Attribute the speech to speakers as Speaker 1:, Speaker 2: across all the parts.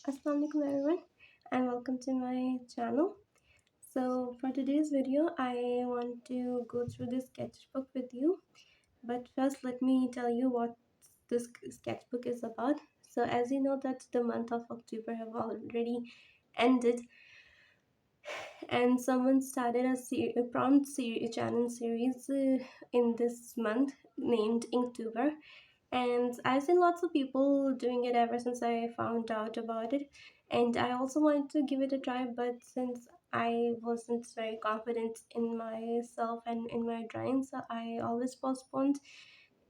Speaker 1: Assalamualaikum everyone and welcome to my channel. So for today's video I want to go through this sketchbook with you, but first let me tell you what this sketchbook is about. So as you know that the month of October have already ended, and someone started a prompt challenge series in this month named Inktober, and I've seen lots of people doing it ever since I found out about it, and I also wanted to give it a try, but since I wasn't very confident in myself and in my drawing, so I always postponed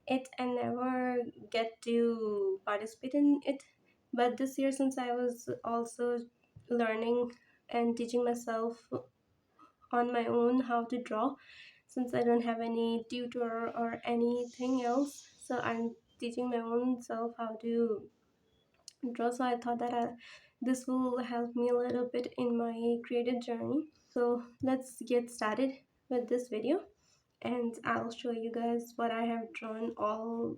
Speaker 1: it and never get to participate in it. But this year, since I was also learning and teaching myself on my own how to draw, since I don't have any tutor or anything else, so I'm teaching my own self how to draw. So I thought that this will help me a little bit in my creative journey. So let's get started with this video, and I'll show you guys what I have drawn all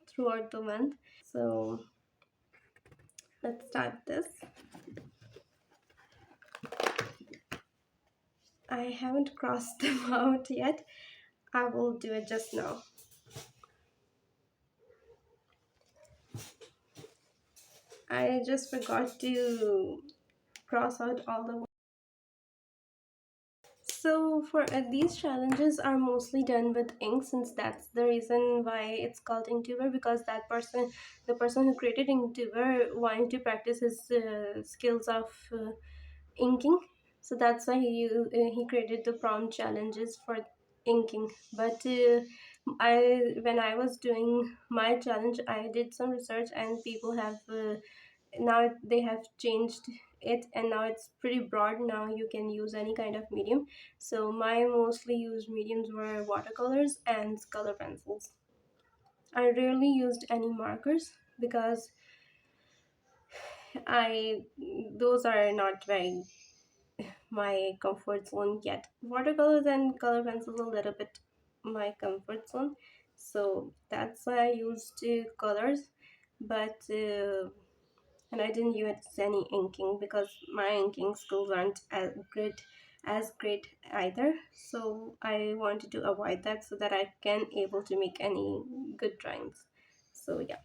Speaker 1: throughout the month. So let's start this. I haven't crossed them out yet. I will do it just now. I just forgot to cross out all the. So for these challenges are mostly done with ink, since that's the reason why it's called Inktober, because the person who created Inktober wanted to practice his skills of inking. So that's why he created the prompt challenges for inking. But when I was doing my challenge, I did some research, and people have now they have changed it, and now it's pretty broad. Now you can use any kind of medium. So my mostly used mediums were watercolors and color pencils. I rarely used any markers because I those are not very my comfort zone yet. Watercolors and color pencils a little bit my comfort zone, so that's why I used colors. But and I didn't use any inking because my inking skills aren't as great either. So I wanted to avoid that so that I can able to make any good drawings. So yeah.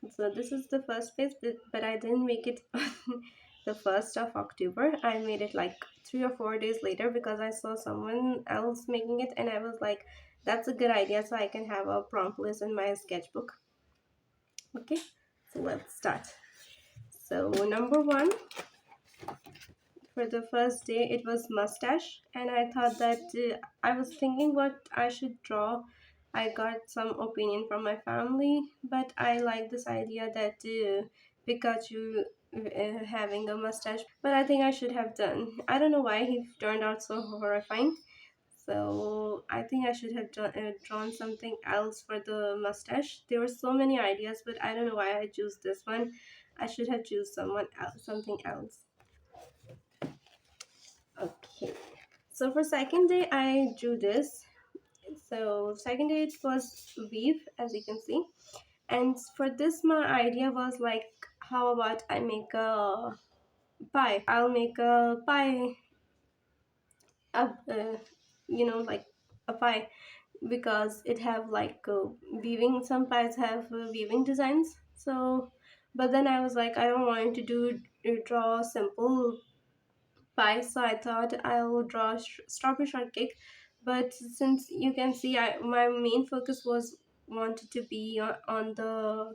Speaker 1: So this is the first phase, but I didn't make it on the 1st of October. I made it like 3 or 4 days later because I saw someone else making it, and I was like, that's a good idea, so I can have a prompt list in my sketchbook. Okay, so let's start. So number one, for the first day it was mustache, and I thought that I was thinking what I should draw. I got some opinion from my family, but I like this idea that Pikachu having a mustache, but I think I should have done, I don't know why he turned out so horrifying. So I think I should have drawn something else for the mustache. There were so many ideas, but I don't know why I choose this one. I should have choose someone else, something else. Okay, so for second day I drew this. So second day it was weave, as you can see, and for this my idea was like, how about I make a pie. I'll make a pie, like a pie, because it have like weaving. Some pies have weaving designs. So but then I was like, I don't want to draw simple pie, so I thought I'll draw strawberry shortcake. But since you can see, my main focus was wanted to be on the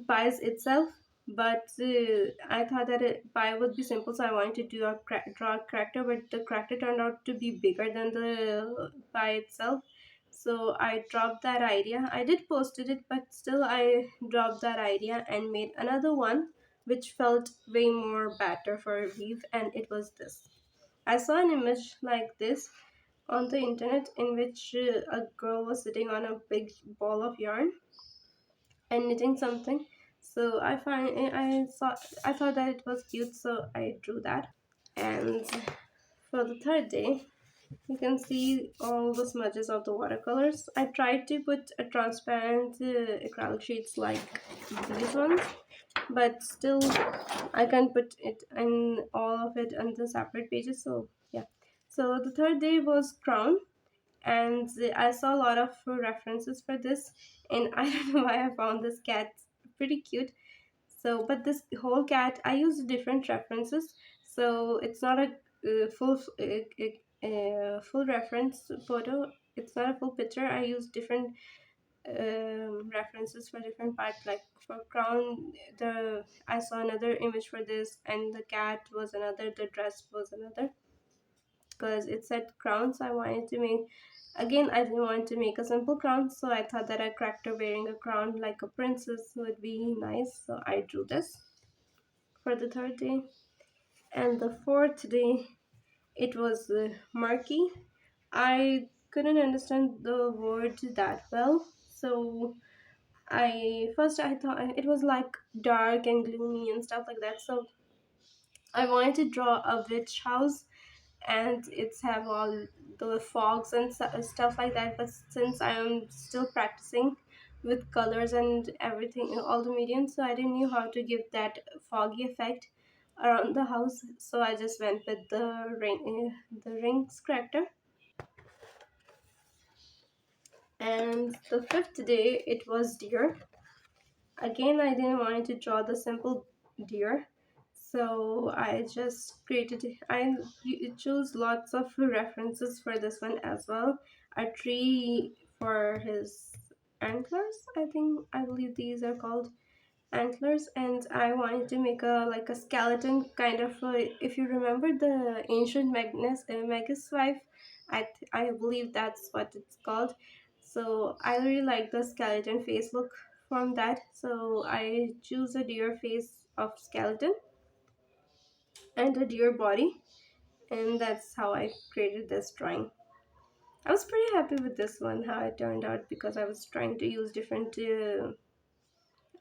Speaker 1: pies itself. But I thought that pie would be simple, so I wanted to draw a character, but the character turned out to be bigger than the pie itself. So I dropped that idea. I did posted it, but still I dropped that idea and made another one which felt way more better for a weave, and it was this. I saw an image like this on the internet in which a girl was sitting on a big ball of yarn and knitting something. So I thought that it was cute, so I drew that. And for the third day, you can see all the smudges of the watercolors. I tried to put a transparent acrylic sheets like these ones, but still I can put it in all of it on the separate pages. So yeah. So the third day was crown, and I saw a lot of references for this, and I don't know why I found this cat pretty cute. So, but this whole cat, I used different references, so it's not a full reference photo. It's not a full picture. I used different references for different parts. Like for crown, the I saw another image for this, and the cat was another. The dress was another, because it said crown. So I wanted to make, again, I didn't want to make a simple crown, so I thought that a character wearing a crown like a princess would be nice. So I drew this for the third day. And the fourth day, it was murky. I couldn't understand the word that well, so I thought it was like dark and gloomy and stuff like that. So I wanted to draw a witch house, and it's have all the fogs and stuff like that. But since I am still practicing with colors and everything, all the mediums, so I didn't know how to give that foggy effect around the house. So I just went with the rings character. And the fifth day, it was deer. Again, I didn't want to draw the simple deer, so I just created, I chose lots of references for this one as well. A tree for his antlers, I believe these are called antlers. And I wanted to make a like a skeleton kind of if you remember the ancient Magus wife, I believe that's what it's called. So I really like the skeleton face look from that, so I choose a deer face of skeleton and a deer body, and that's how I created this drawing. I was pretty happy with this one, how it turned out, because I was trying to use different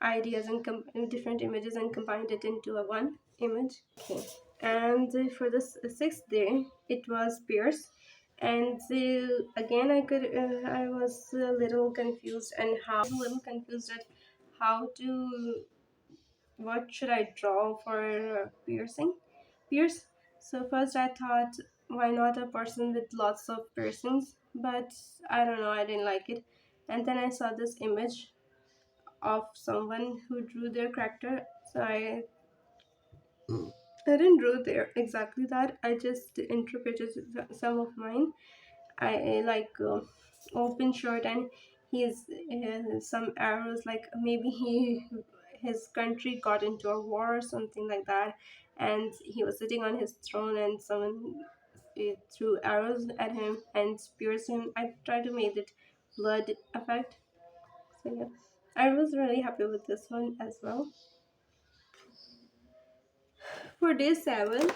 Speaker 1: ideas and different images and combined it into a one image. Okay, and for the sixth day, it was Pierce. And again, I was a little confused, and how a little confused at how to, what should I draw for pierce. So first I thought, why not a person with lots of piercings, but I don't know, I didn't like it. And then I saw this image of someone who drew their character, so I didn't draw there exactly that. I just interpreted some of mine. I like open shirt, and he's some arrows, like maybe his country got into a war or something like that, and he was sitting on his throne, and someone threw arrows at him and pierced him. I tried to make it blood effect. So yeah, I was really happy with this one as well. For day 7,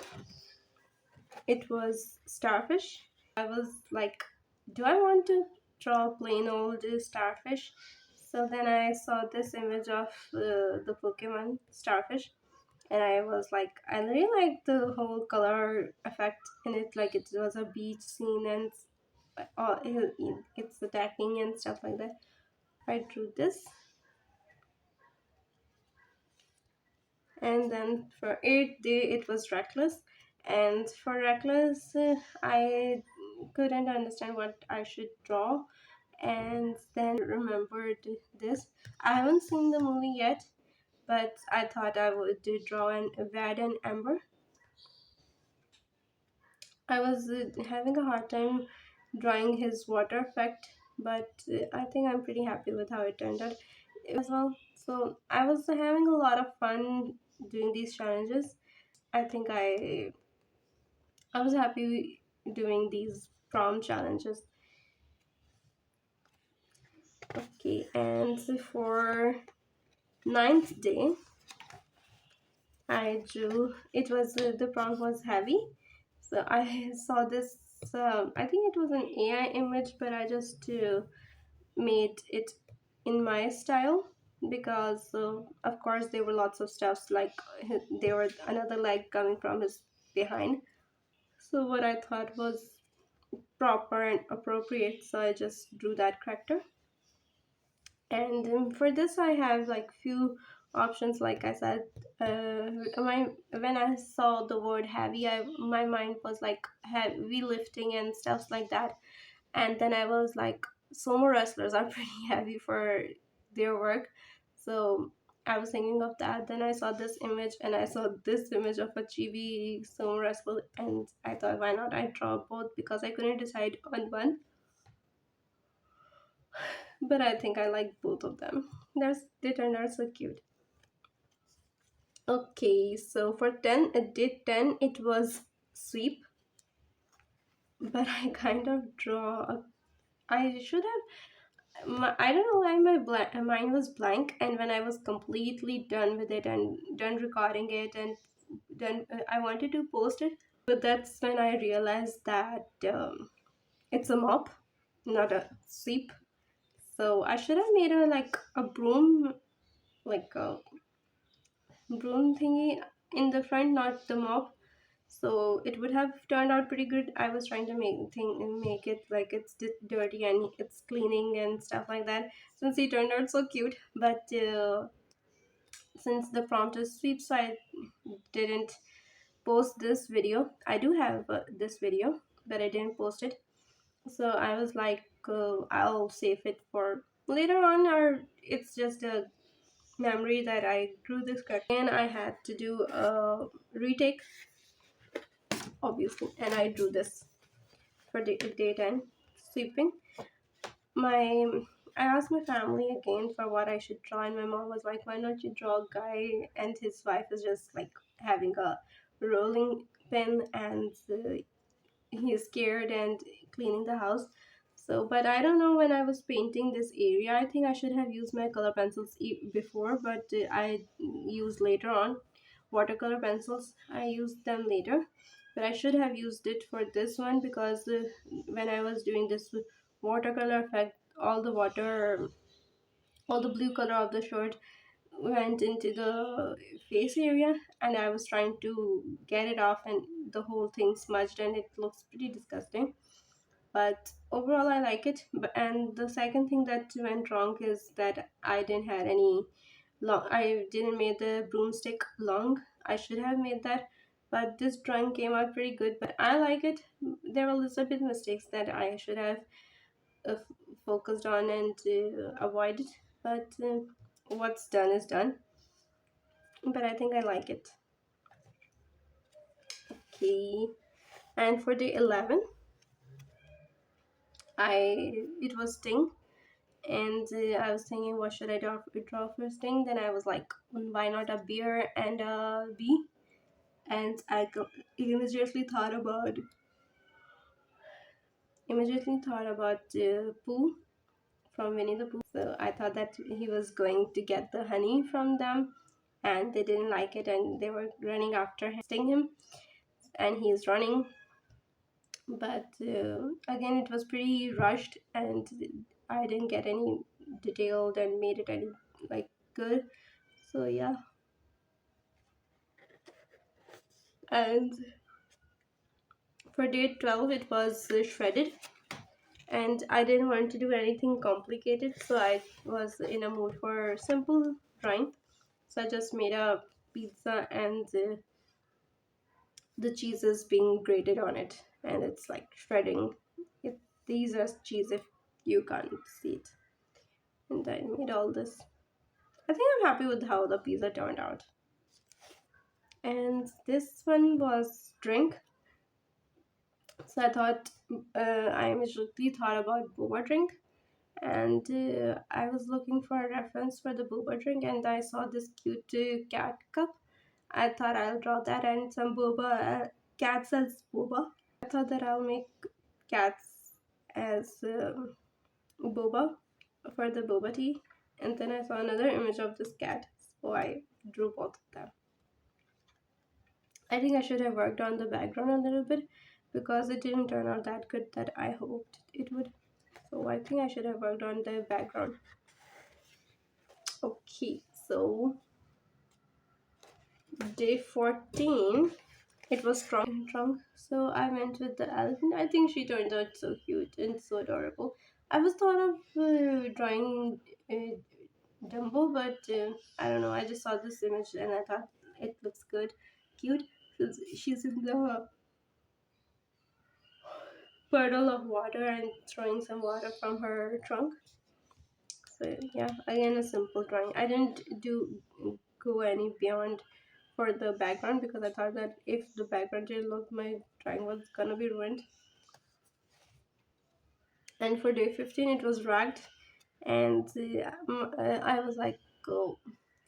Speaker 1: it was starfish. I was like, do I want to draw plain old starfish? So then I saw this image of the Pokemon starfish, and I was like, I really like the whole color effect in it. Like it was a beach scene, and it's attacking and stuff like that. I drew this. And then for 8th day, it was reckless. And for reckless, I couldn't understand what I should draw, and then remembered this. I haven't seen the movie yet, but I thought I would draw an Red and Amber. I was having a hard time drawing his water effect, but I think I'm pretty happy with how it turned out as well. So I was having a lot of fun doing these challenges. I think I was happy doing these prom challenges. Okay, and for ninth day, I drew. It was the prompt was heavy, so I saw this. I think it was an AI image, but I just made it in my style, because of course there were lots of stuffs, like there were another leg coming from his behind. So what I thought was proper and appropriate, so I just drew that character. And for this I have like few options. Like I said, when I saw the word heavy, my mind was like heavy lifting and stuff like that. And then I was like, sumo wrestlers are pretty heavy for their work. So I was thinking of that. Then I saw this image, and I saw this image of a chibi sumo wrestler, and I thought, why not I draw both, because I couldn't decide on one. But I think I like both of them. They turned out so cute. Okay, so for 10, it did 10, it was sweep, but I kind of draw a, I should have, I don't know why mine was blank, and when I was completely done with it and done recording it and then I wanted to post it, but that's when I realized that it's a mop, not a sweep. So I should have made a like a broom, like a broom thingy in the front, not the mop. So it would have turned out pretty good. I was trying to make it like it's dirty and it's cleaning and stuff like that, since he turned out so cute. But since the prompt is sweep, so I didn't post this video. I do have this video, but I didn't post it. So I was like, I'll save it for later on, or it's just a memory that I drew this character. And I had to do a retake, obviously, and I drew this for daytime sweeping. My I asked my family again for what I should draw, and my mom was like, "Why don't you draw a guy and his wife is just like having a rolling pin, and he's scared and cleaning the house." So, but I don't know, when I was painting this area, I think I should have used my color pencils before, but I used later on watercolor pencils. I used them later, but I should have used it for this one, because when I was doing this watercolor effect, all the blue color of the shirt went into the face area, and I was trying to get it off, and the whole thing smudged and it looks pretty disgusting. But overall I like it. And the second thing that went wrong is that I didn't make the broomstick long. I should have made that, but this drawing came out pretty good, but I like it. There were little bit mistakes that I should have uh, focused on and avoided, but what's done is done. But I think I like it. Okay, and for the 11, it was Sting, and I was thinking, what should I draw for Sting? Then I was like, why not a bear and a bee? And immediately thought about Pooh from Winnie the Pooh. So I thought that he was going to get the honey from them, and they didn't like it, and they were running after him, sting him, and he is running. But again, it was pretty rushed, and I didn't get any detailed and made it any like good. So yeah, and for day 12, it was shredded, and I didn't want to do anything complicated, so I was in a mood for simple drawing. So I just made a pizza, and the cheese is being grated on it, and it's like shredding it. These are cheese if you can't see it. And I made all this. I think I'm happy with how the pizza turned out. And this one was drink. So I thought, I immediately thought about boba drink, and I was looking for a reference for the boba drink, and I saw this cute cat cup. I thought I'll draw that, and some boba, cat sells boba. I thought that I'll make cats as boba for the boba tea, and then I saw another image of this cat, so I drew both of them. I think I should have worked on the background a little bit, because it didn't turn out that good that I hoped it would. So I think I should have worked on the background. Okay, so day 14, it was trunk. So I went with the elephant. I think she turned out so cute and so adorable. I was thought of drawing Dumbo, but I don't know. I just saw this image and I thought it looks good, cute. She's in the puddle of water and throwing some water from her trunk. So yeah, again a simple drawing. I didn't do go any beyond for the background because I thought that if the background didn't look, my drawing was gonna be ruined. And for day 15, it was ragged, and I was like, oh,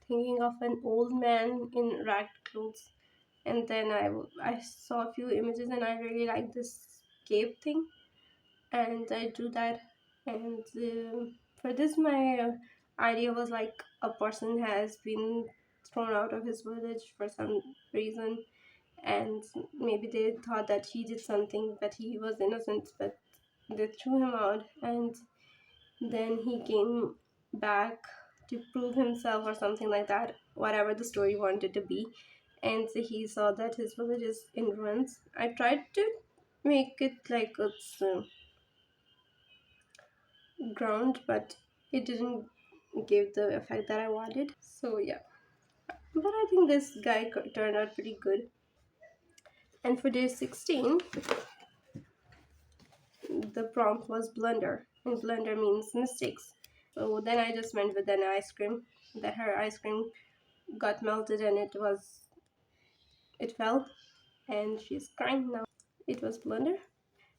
Speaker 1: thinking of an old man in ragged clothes. And then I saw a few images and I really like this cape thing, and I drew that. And for this, my idea was like a person has been thrown out of his village for some reason, and maybe they thought that he did something, that he was innocent, but they threw him out, and then he came back to prove himself or something like that, whatever the story wanted to be. And he saw that his village is in ruins. I tried to make it like it's ground, but it didn't give the effect that I wanted. So yeah, but I think this guy turned out pretty good. And for day 16, the prompt was blunder, and blunder means mistakes. So then I just went with an ice cream. That her ice cream got melted and it fell, and she's crying now. It was blunder.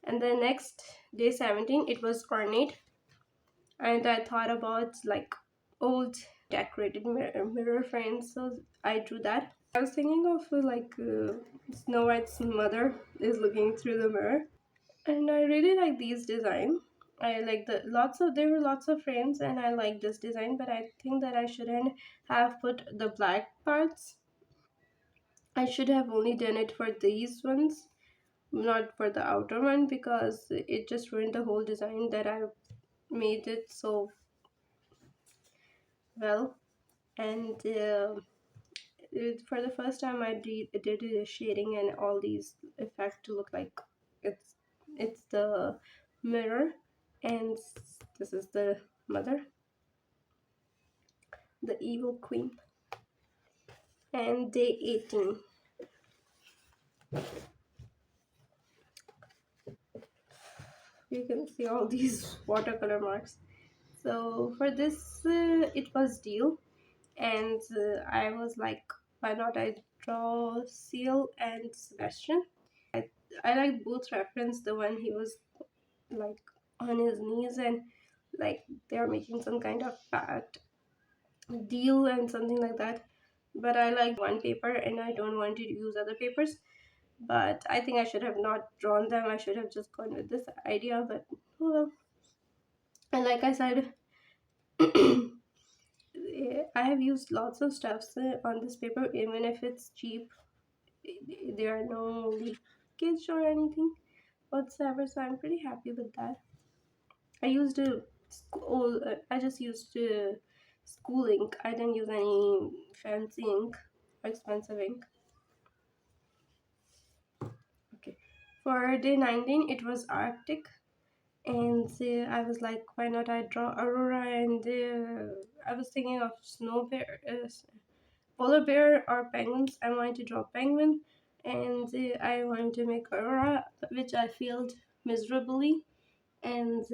Speaker 1: And then next day 17, it was ornate, and I thought about like old decorated mirror frames, so I drew that. I was thinking of Snow White's mother is looking through the mirror, and I really like these design. I like there were lots of frames and I like this design, but I think that I shouldn't have put the black parts. I should have only done it for these ones, not for the outer one, because it just ruined the whole design that I made it so well. And for the first time I did a shading and all these effects to look like it's it's the mirror, and this is the mother, the evil queen. And day 18, you can see all these watercolor marks. So for this it was deal, and I was like, why not I draw Seal and Sebastian. I like both reference, the one he was like on his knees and like they are making some kind of pact deal and something like that. But I like one paper and I don't want to use other papers. But I think I should have not drawn them. I should have just gone with this idea. But well, and like I said, I have used lots of stuffs on this paper, even if it's cheap. There are no leakage or anything whatsoever, so I'm pretty happy with that. I used I just used school ink. I didn't use any fancy ink or expensive ink. Okay. For day 19, it was Arctic, and I was like, why not I draw Aurora? And I was thinking of snow bear, polar bear or penguins. I wanted to draw penguin, and I wanted to make Aurora, which I failed miserably. And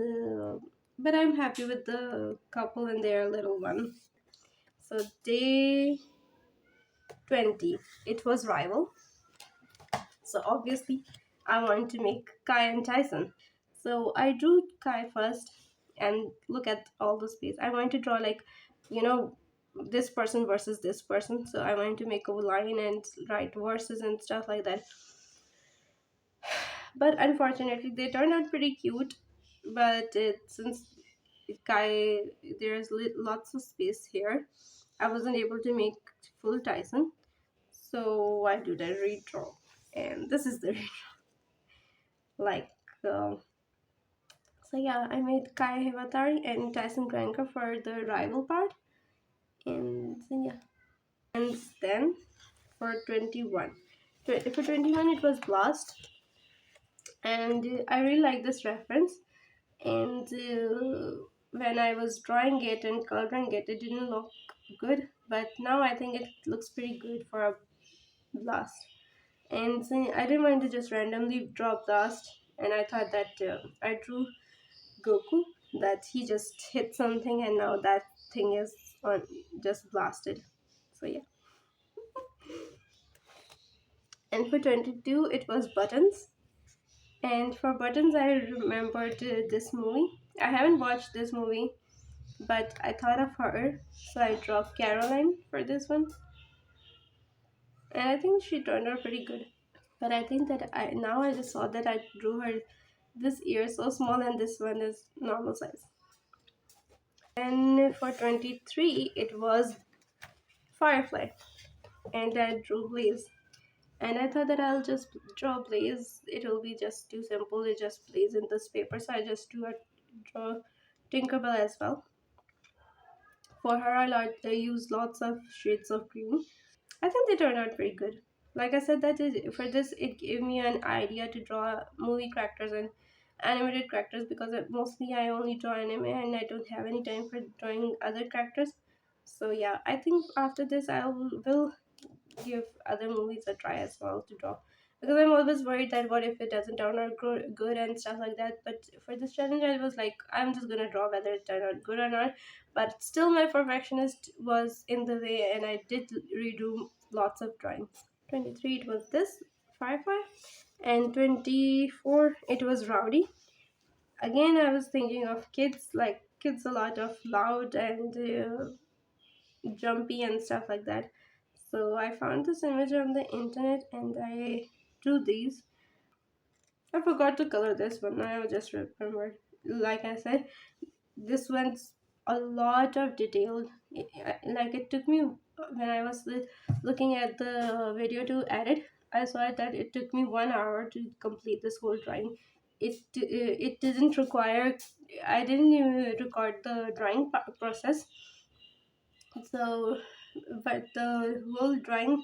Speaker 1: but I'm happy with the couple and their little one. So day 20, it was rival. So obviously I want to make Kai and Tyson. So I drew Kai first, and look at all the space. I want to draw like, you know, this person versus this person. So I want to make a line and write verses and stuff like that. But unfortunately they turned out pretty cute. But since Kai, there's lots of space here, I wasn't able to make full Tyson. So I do the redraw, and this is the like uh, so yeah, I made Kai Hevatari and Tyson Granker for the rival part, and so yeah. And then for 21, for 21 it was Blast, and I really like this reference. And when I was drawing it and coloring it, it didn't look good, but now I think it looks pretty good for a blast. And so I didn't want to just randomly draw blast, and I thought that I drew Goku, that he just hit something and now that thing is on just blasted. So yeah. And for 22 it was buttons. And for buttons I remembered this movie. I haven't watched this movie, but I thought of her, so I drew Caroline for this one. And I think she turned out pretty good. But I think that I just saw that I drew her this ear so small and this one is normal size. And for 23 it was Firefly, and I drew Blaze. And I thought that I'll just draw Blaze. It'll be just too simple. It just plays in this paper. So I just draw Tinkerbell as well. For her, I used lots of shades of green. I think they turned out pretty good. Like I said, for this, it gave me an idea to draw movie characters and animated characters, because mostly I only draw anime and I don't have any time for drawing other characters. So yeah, I think after this I will give other movies a try as well to draw, because I'm always worried that what if it doesn't turn out good and stuff like that. But for this challenge I was like, I'm just gonna draw whether it turned out good or not. But still my perfectionist was in the way and I did redo lots of drawings. 23 it was this Firefly, and 24 it was Rowdy. Again I was thinking of kids, like kids a lot of loud and jumpy and stuff like that. So I found this image on the internet and I drew these. I forgot to color this one. I just remembered. Like I said, this one's a lot of detail. Like it took me, when I was looking at the video to edit, I saw that it took me 1 hour to complete this whole drawing. It didn't require. I didn't even record the drawing process. So, but the whole drawing,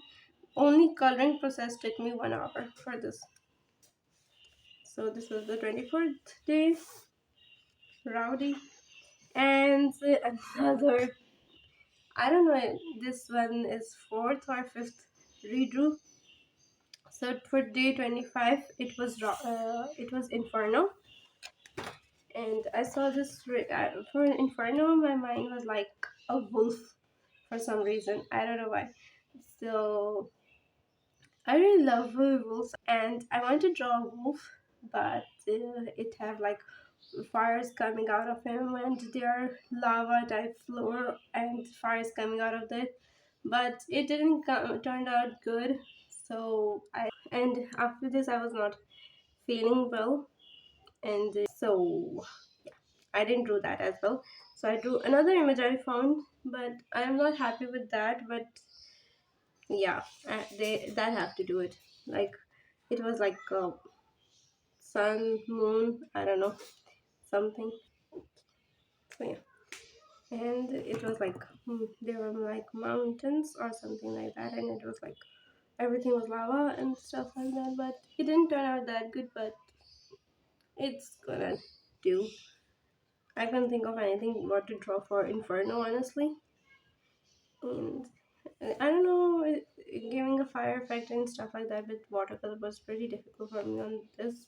Speaker 1: only coloring process took me 1 hour for this. So this was the 24th day, Rowdy. And another, I don't know, this one is fourth or fifth redo. So for day 25, it was Inferno. And I saw this, for Inferno, my mind was like a wolf for some reason. I don't know why. So I really love wolves, and I want to draw a wolf, but it have like fires coming out of him, and there are lava type floor and fires coming out of it. But it didn't turn out good. So and after this I was not feeling well, and so I didn't do that as well. So I drew another image I found, but I'm not happy with that. But yeah, they that have to do it. Like it was like sun, moon, I don't know, something. So yeah, and it was like there were like mountains or something like that, and it was like everything was lava and stuff like that. But it didn't turn out that good, but it's gonna do. I can't think of anything what to draw for Inferno, honestly. And I don't know, giving a fire effect and stuff like that with watercolor was pretty difficult for me on this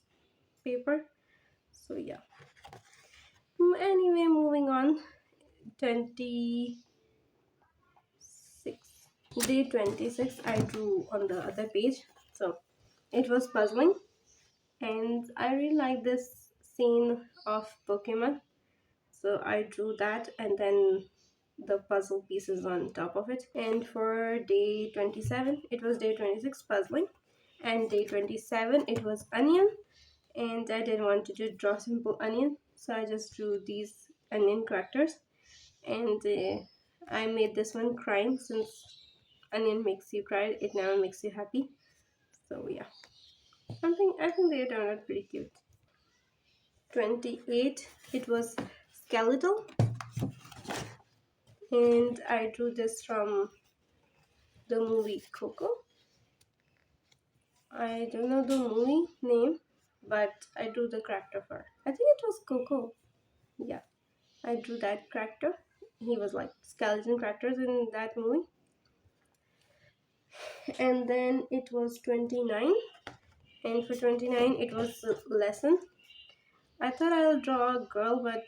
Speaker 1: paper. So yeah. Anyway, moving on. 26. Day 26 I drew on the other page. So it was puzzling, and I really like this scene of Pokemon. So I drew that and then the puzzle pieces on top of it. And for day 27, it was day 26 puzzling, and day 27 it was onion. And I didn't want to just draw simple onion, so I just drew these onion characters. And I made this one crying, since onion makes you cry, it never makes you happy. So yeah, something, I think they turned out pretty cute. 28 it was skeletal, and I drew this from the movie Coco. I don't know the movie name, but I drew the character for, I think it was Coco. Yeah. I drew that character. He was like skeleton characters in that movie. And then it was 29, and for 29 it was a lesson. I thought I'll draw a girl, but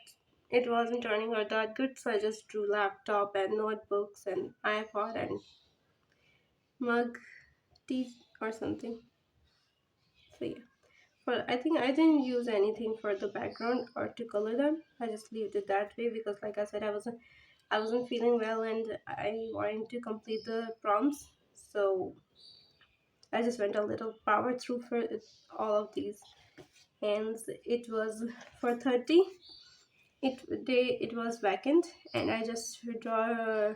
Speaker 1: it wasn't turning out that good, so I just drew laptop and notebooks and iPod and mug, tea or something. So yeah. But I think I didn't use anything for the background or to color them. I just left it that way because, like I said, I wasn't feeling well and I wanted to complete the prompts. So I just went a little power through for all of these. And it was for 30. It was vacant, and I just draw a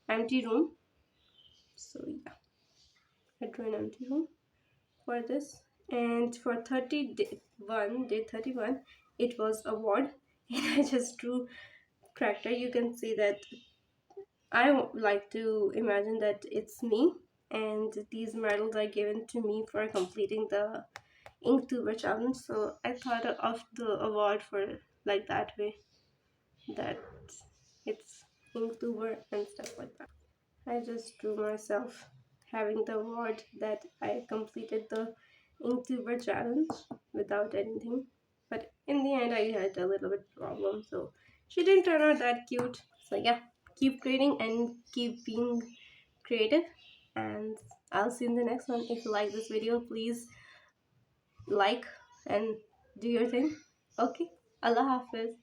Speaker 1: empty room. So yeah, I drew an empty room for this. And for day 31, it was award, and I just drew character. You can see that like to imagine that it's me, and these medals are given to me for completing the inktober challenge. So I thought of the award for like that way, that it's inktober and stuff like that. I just drew myself having the award that I completed the Inktober challenge without anything. But in the end, I had a little bit problem, so she didn't turn out that cute. So yeah, keep creating and keep being creative. And I'll see you in the next one. If you like this video, please like and do your thing. Okay, Allah Hafiz.